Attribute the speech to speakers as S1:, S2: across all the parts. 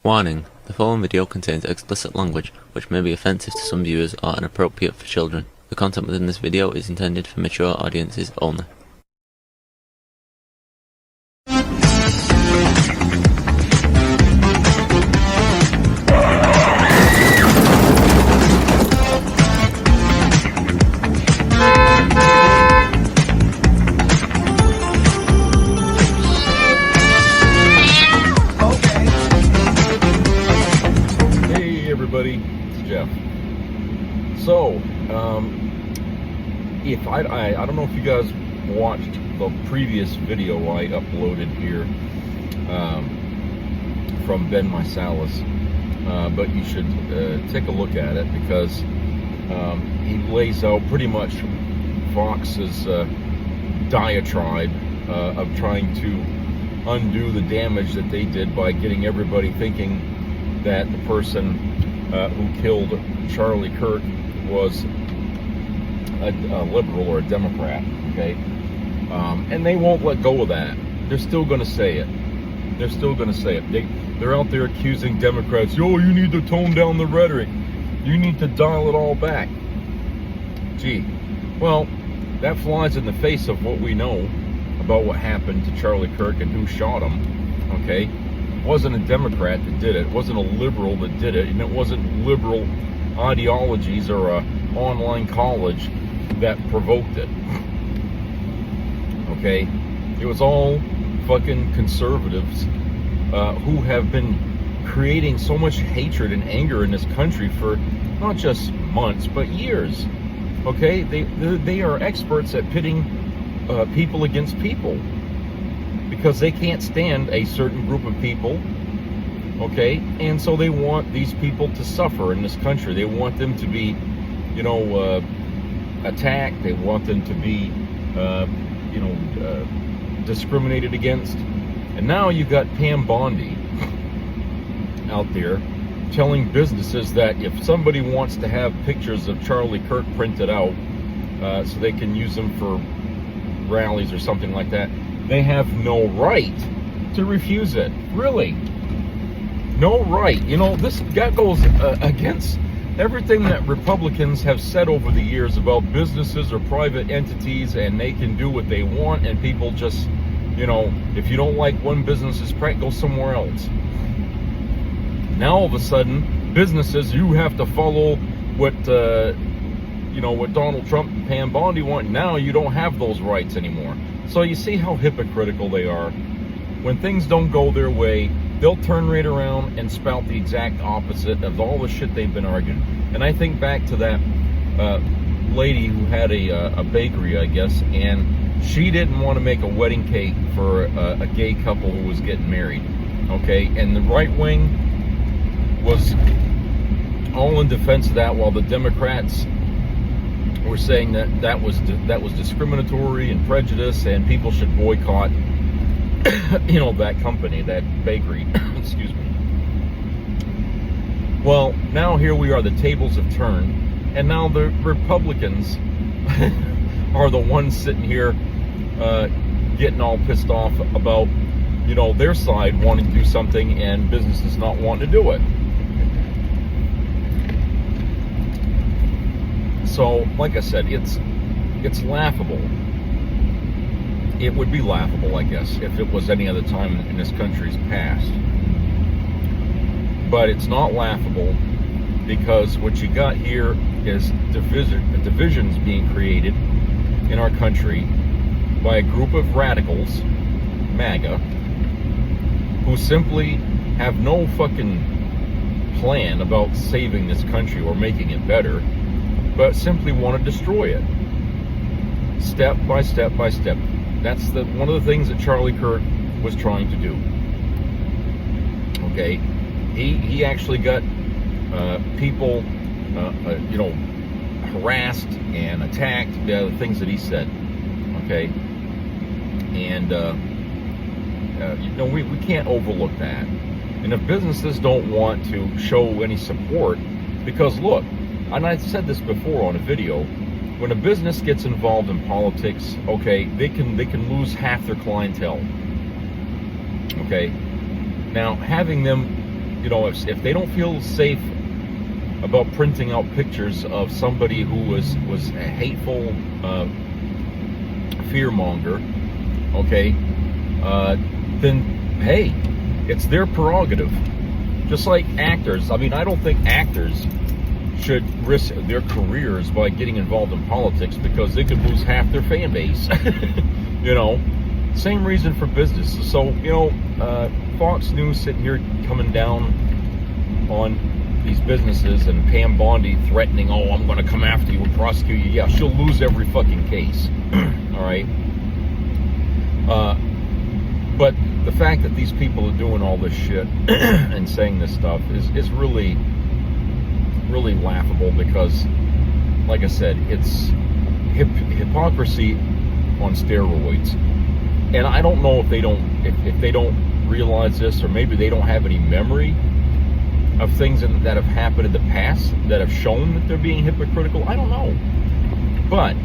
S1: Warning: the following video contains explicit language which may be offensive to some viewers or inappropriate for children. The content within this video is intended for mature audiences only.
S2: It's Jeff. So, if I don't know if you guys watched the previous video I uploaded here from Ben Mysalis, but you should take a look at it because he lays out pretty much Fox's diatribe of trying to undo the damage that they did by getting everybody thinking that the person who killed Charlie Kirk was a liberal or a Democrat, okay? And they won't let go of that. They're still going to say it. They're still going to say it. They're out there accusing Democrats, yo, you need to tone down the rhetoric. You need to dial it all back. Gee, well, that flies in the face of what we know about what happened to Charlie Kirk and who shot him, okay? It wasn't a Democrat that did it. It wasn't a liberal that did it. And it wasn't liberal ideologies or a online college that provoked it. Okay? It was all fucking conservatives who have been creating so much hatred and anger in this country for not just months, but years. Okay? They are experts at pitting people against people, because they can't stand a certain group of people, okay? And so they want these people to suffer in this country. They want them to be, attacked. They want them to be, discriminated against. And now you've got Pam Bondi out there telling businesses that if somebody wants to have pictures of Charlie Kirk printed out so they can use them for rallies or something like that, they have no right to refuse it. Really. No right. That goes against everything that Republicans have said over the years about businesses or private entities, and they can do what they want, and people just, if you don't like one business's practice, go somewhere else. Now all of a sudden, businesses, you have to follow what Donald Trump and Pam Bondi want. Now you don't have those rights anymore. So you see how hypocritical they are. When things don't go their way, they'll turn right around and spout the exact opposite of all the shit they've been arguing. And I think back to that lady who had a bakery, I guess, and she didn't want to make a wedding cake for a gay couple who was getting married. Okay, and the right wing was all in defense of that, while the Democrats were saying that was discriminatory and prejudice, and people should boycott, that company, that bakery. Excuse me. Well, now here we are. The tables have turned, and now the Republicans are the ones sitting here getting all pissed off about, their side wanting to do something and businesses not wanting to do it. So, like I said, it's laughable. It would be laughable, I guess, if it was any other time in this country's past. But it's not laughable, because what you got here is divisions being created in our country by a group of radicals, MAGA, who simply have no fucking plan about saving this country or making it better, but simply want to destroy it, step by step by step. That's one of the things that Charlie Kirk was trying to do. Okay, he actually got people, harassed and attacked. The things that he said. Okay, and we can't overlook that. And if businesses don't want to show any support, because look. And I said this before on a video, when a business gets involved in politics, okay, they can lose half their clientele. Okay, now having them you know, if they don't feel safe about printing out pictures of somebody who was a hateful fearmonger, okay, then hey, it's their prerogative. Just like actors. I mean, I don't think actors should risk their careers by getting involved in politics because they could lose half their fan base. You know, same reason for business. So, you know, Fox News sitting here coming down on these businesses, and Pam Bondi threatening, oh, I'm going to come after you and prosecute you. Yeah, she'll lose every fucking case. All right. But the fact that these people are doing all this shit and saying this stuff is really, really laughable because, like I said, it's hypocrisy on steroids. And I don't know if they don't realize this, or maybe they don't have any memory of things that have happened in the past that have shown that they're being hypocritical. I don't know. But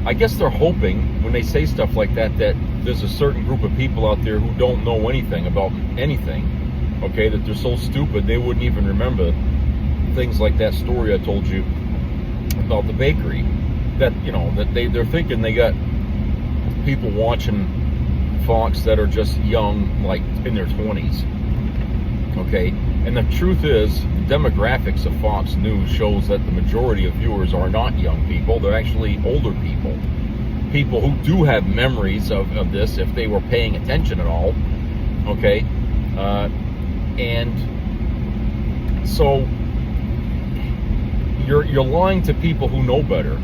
S2: I guess they're hoping when they say stuff like that there's a certain group of people out there who don't know anything about anything, okay, that they're so stupid they wouldn't even remember things like that story I told you about the bakery, that, you know, that they're thinking they got people watching Fox that are just young, like in their 20s, okay? And the truth is, the demographics of Fox News shows that the majority of viewers are not young people. They're actually older people. People who do have memories of this if they were paying attention at all. Okay? And so you're lying to people who know better,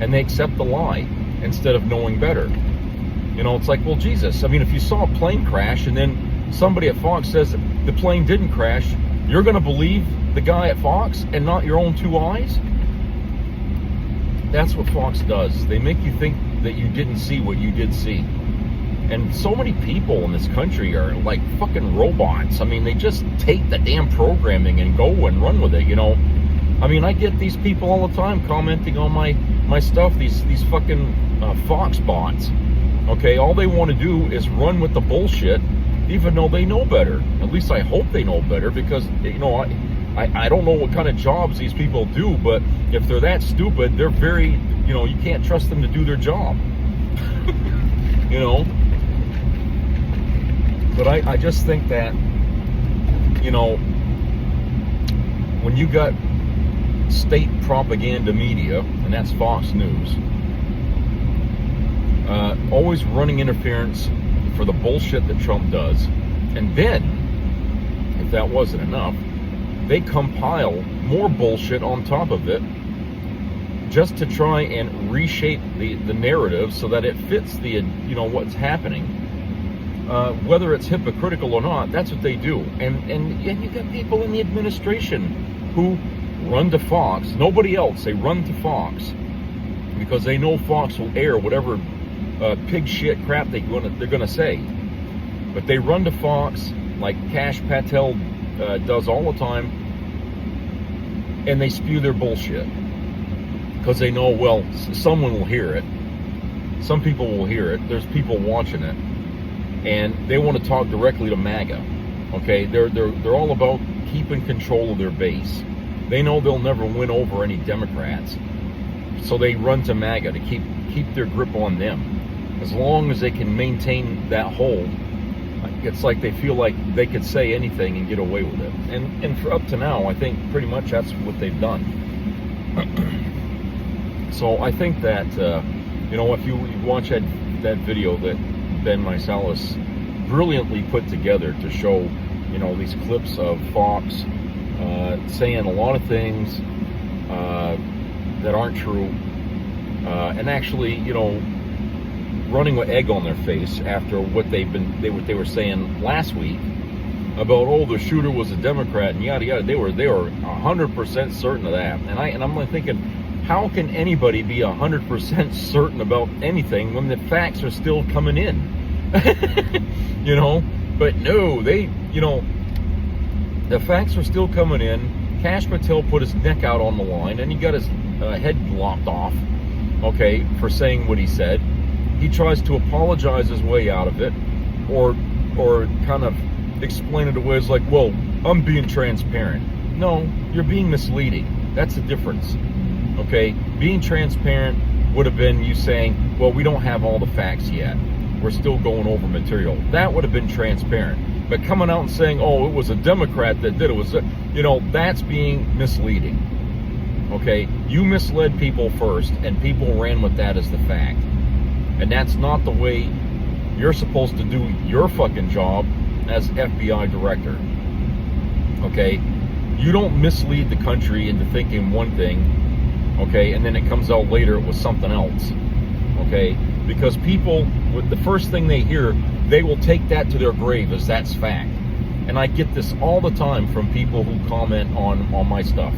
S2: and they accept the lie instead of knowing better. You know, it's like, well, Jesus, I mean, if you saw a plane crash and then somebody at Fox says the plane didn't crash, you're going to believe the guy at Fox and not your own two eyes? That's what Fox does. They make you think that you didn't see what you did see. And so many people in this country are like fucking robots. I mean, they just take the damn programming and go and run with it, you know. I mean, I get these people all the time commenting on my stuff, these fucking Fox bots. Okay, all they want to do is run with the bullshit, even though they know better. At least I hope they know better, because, you know, I don't know what kind of jobs these people do, but if they're that stupid, they're very, you know, you can't trust them to do their job. You know? But I just think that, you know, when you got state propaganda media, and that's Fox News, always running interference for the bullshit that Trump does, and then, if that wasn't enough, they compile more bullshit on top of it just to try and reshape the narrative so that it fits the, you know, what's happening. Whether it's hypocritical or not, that's what they do. And you got people in the administration who run to Fox. Nobody else. They run to Fox because they know Fox will air whatever pig shit crap they're gonna say. But they run to Fox like Kash Patel does all the time, and they spew their bullshit because they know, well, someone will hear it. Some people will hear it. There's people watching it, and they want to talk directly to MAGA. Okay, they're all about keeping control of their base. They know they'll never win over any Democrats, so they run to MAGA to keep their grip on them. As long as they can maintain that hold, it's like they feel like they could say anything and get away with it. And for up to now, I think pretty much that's what they've done. So I think that, you know, if you watch that video that Ben Meiselas brilliantly put together to show, you know, these clips of Fox saying a lot of things that aren't true, and actually, you know, running with egg on their face after what they were saying last week about, oh, the shooter was a Democrat and yada yada. They were 100% certain of that, and I'm like thinking, how can anybody be 100% certain about anything when the facts are still coming in? You know, but no, you know, the facts are still coming in. Kash Patel put his neck out on the line, and he got his head lopped off, okay, for saying what he said. He tries to apologize his way out of it, or kind of explain it away as like, well, I'm being transparent. No, you're being misleading. That's the difference. Okay? Being transparent would have been you saying, well, we don't have all the facts yet. We're still going over material. That would have been transparent. But coming out and saying, oh, it was a Democrat that did it, was, that's being misleading. Okay? You misled people first, and people ran with that as the fact. And that's not the way you're supposed to do your fucking job as FBI director. Okay? You don't mislead the country into thinking one thing, okay, and then it comes out later it was something else. Okay? Because people, with the first thing they hear, they will take that to their grave as that's fact. And I get this all the time from people who comment on my stuff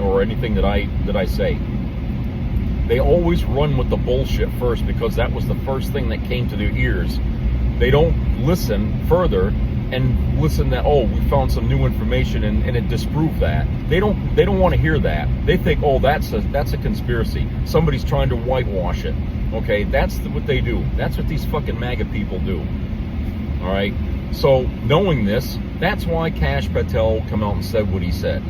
S2: or anything that I say. They always run with the bullshit first because that was the first thing that came to their ears. They don't listen further and listen that, oh, we found some new information and it disproved that. They don't want to hear that. They think, oh, that's a conspiracy. Somebody's trying to whitewash it. Okay, that's what they do. That's what these fucking MAGA people do. All right. So knowing this, that's why Kash Patel come out and said what he said.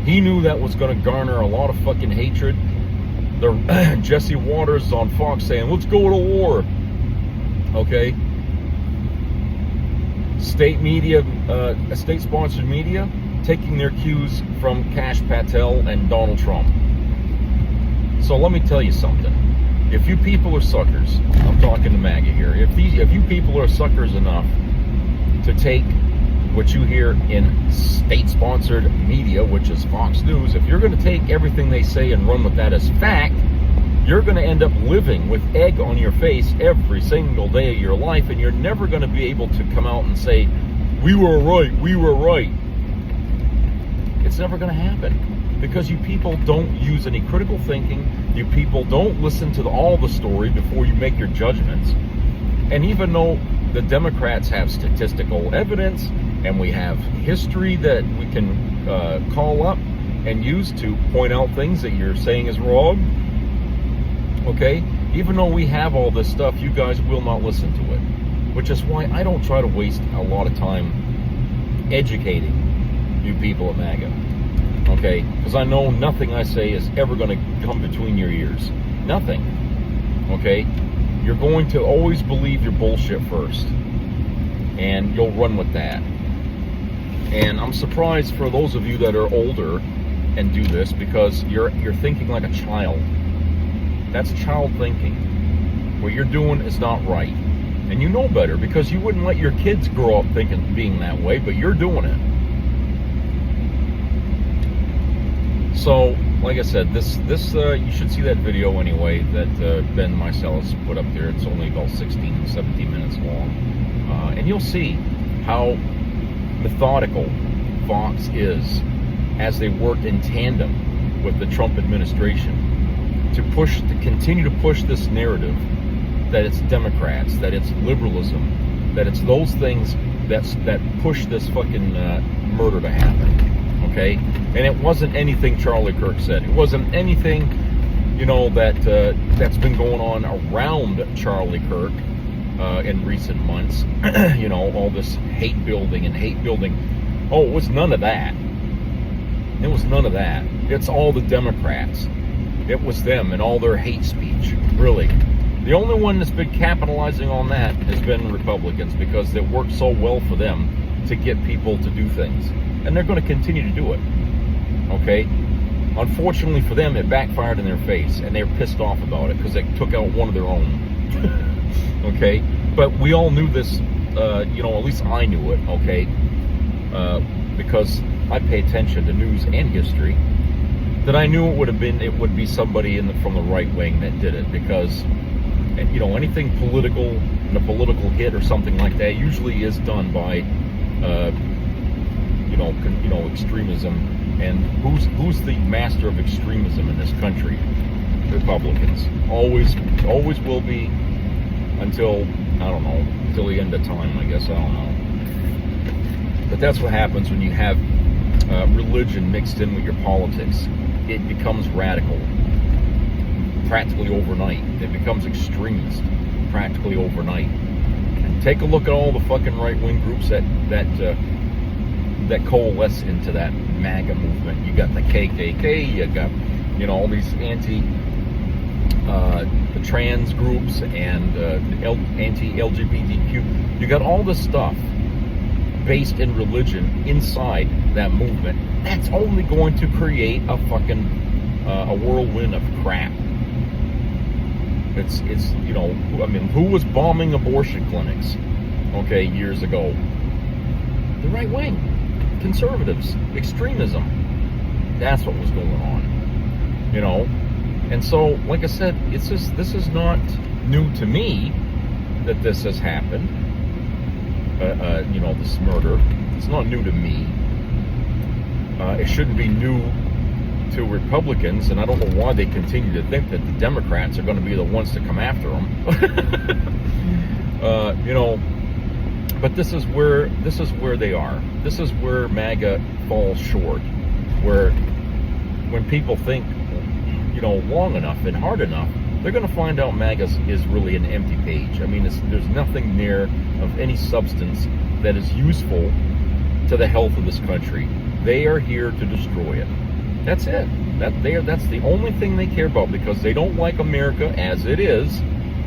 S2: He knew that was going to garner a lot of fucking hatred. Jesse Waters on Fox saying, let's go to war. Okay. State media, state-sponsored media, taking their cues from Kash Patel and Donald Trump. So let me tell you something. If you people are suckers, I'm talking to MAGA here, if you people are suckers enough to take what you hear in state-sponsored media, which is Fox News, if you're going to take everything they say and run with that as fact, you're going to end up living with egg on your face every single day of your life, and you're never going to be able to come out and say, we were right, we were right. It's never going to happen because you people don't use any critical thinking. You people don't listen to all the story before you make your judgments. And even though the Democrats have statistical evidence and we have history that we can call up and use to point out things that you're saying is wrong, okay, even though we have all this stuff, you guys will not listen to it, which is why I don't try to waste a lot of time educating you people at MAGA, okay, because I know nothing I say is ever going to come between your ears. Nothing. Okay? You're going to always believe your bullshit first, and you'll run with that. And I'm surprised for those of you that are older and do this, because you're thinking like a child. That's child thinking. What you're doing is not right. And you know better, because you wouldn't let your kids grow up thinking, being that way, but you're doing it. So, like I said, this you should see that video anyway that Ben Meiselas put up there. It's only about 16, 17 minutes long. And you'll see how methodical Fox is as they worked in tandem with the Trump administration to continue to push this narrative that it's Democrats, that it's liberalism, that it's those things that push this fucking murder to happen. Okay? And it wasn't anything Charlie Kirk said. It wasn't anything, that's been going on around Charlie Kirk in recent months. All this hate building. Oh, it was none of that. It was none of that. It's all the Democrats. It was them and all their hate speech, really. The only one that's been capitalizing on that has been Republicans, because it worked so well for them to get people to do things. And they're going to continue to do it. Okay? Unfortunatat for them, it backfired in their face, and they're pissed off about it because they took out one of their own. Okay? But we all knew this, at least I knew it, okay? Because I pay attention to news and history, that I knew it would be somebody from the right wing that did it, because anything political and a political hit or something like that usually is done by extremism. And who's the master of extremism in this country? Republicans. Always will be until, I don't know, until the end of time, I guess. I don't know. But that's what happens when you have religion mixed in with your politics. It becomes radical practically overnight. It becomes extremist practically overnight. And take a look at all the fucking right-wing groups that that coalesce into that MAGA movement. You got the KKK, you got, you know, all these the trans groups and anti-LGBTQ. You got all this stuff based in religion inside that movement. That's only going to create a fucking a whirlwind of crap. It's you know, I mean, who was bombing abortion clinics, okay, years ago? The right wing, conservatives, extremism. That's what was going on, you know. And so, like I said, it's just, this is not new to me that this has happened. You know, this murder. It's not new to me. It shouldn't be new to Republicans, and I don't know why they continue to think that the Democrats are going to be the ones to come after them. You know, but this is where they are. This is where MAGA falls short. Where when people think, you know, long enough and hard enough, they're going to find out MAGA is really an empty page. I mean, there's nothing there of any substance that is useful to the health of this country. They are here to destroy it. That's it. That's the only thing they care about, because they don't like America as it is.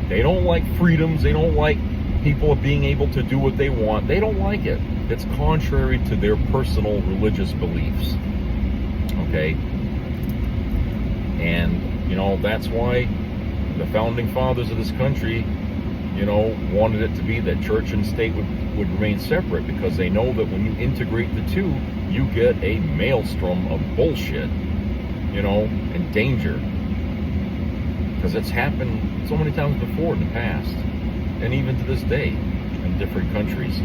S2: They don't like freedoms. They don't like people being able to do what they want. They don't like it. It's contrary to their personal religious beliefs. Okay? And, you know, that's why the founding fathers of this country, you know, wanted it to be that church and state would remain separate, because they know that when you integrate the two, you get a maelstrom of bullshit, you know, and danger. Because it's happened so many times before in the past, and even to this day in different countries.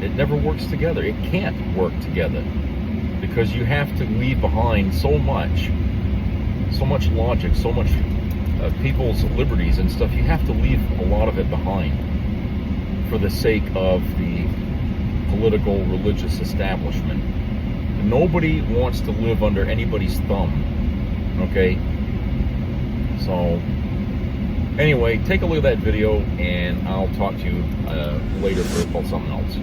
S2: It never works together. It can't work together, because you have to leave behind so much logic, so much people's liberties and stuff. You have to leave a lot of it behind for the sake of the political, religious establishment. Nobody wants to live under anybody's thumb, okay? So, anyway, take a look at that video, and I'll talk to you later about something else.